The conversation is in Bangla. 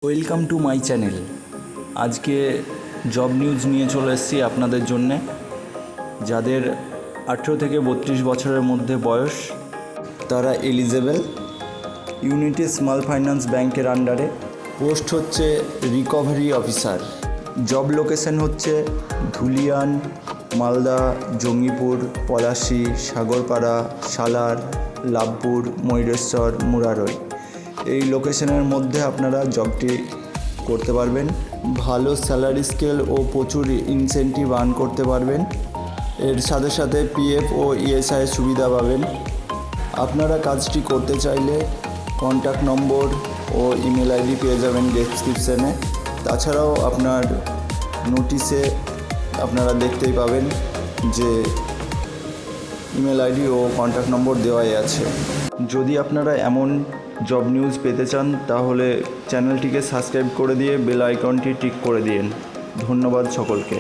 Welcome to my channel. আজকে জব নিউজ নিয়ে চলে এসেছি আপনাদের জন্যে। যাদের 18 থেকে 32 বছরের মধ্যে বয়স তারা এলিজেবল। ইউনিটি স্মল ফাইন্যান্স ব্যাংকের আন্ডারে পোস্ট হচ্ছে রিকভারি অফিসার। জব লোকেশন হচ্ছে ধুলিয়ান, মালদা, জঙ্গিপুর, পলাশী, সাগরপাড়া, সালার, লাভপুর, ময়ূরেশ্বর, মুরারই। এই লোকেশনের মধ্যে আপনারা জবটি করতে পারবেন। ভালো স্যালারি স্কেল ও প্রচুর ইনসেন্টিভ আর্ন করতে পারবেন। এর সাথে সাথে পিএফ ও ইএসআই সুবিধা পাবেন। আপনারা কাজটি করতে চাইলে কন্ট্যাক্ট নম্বর ও ইমেল আইডি পেয়ে যাবেন ডেসক্রিপশানে। তাছাড়াও আপনার নোটিশে আপনারা দেখতেই পাবেন যে ইমেল আইডি ও কন্ট্যাক্ট নম্বর দেওয়াই আছে। যদি আপনারা এমন জব নিউজ পেতে চান তাহলে চ্যানেলটিকে সাবস্ক্রাইব করে দিয়ে বেল আইকনটি টিক করে দিন। ধন্যবাদ সকলকে।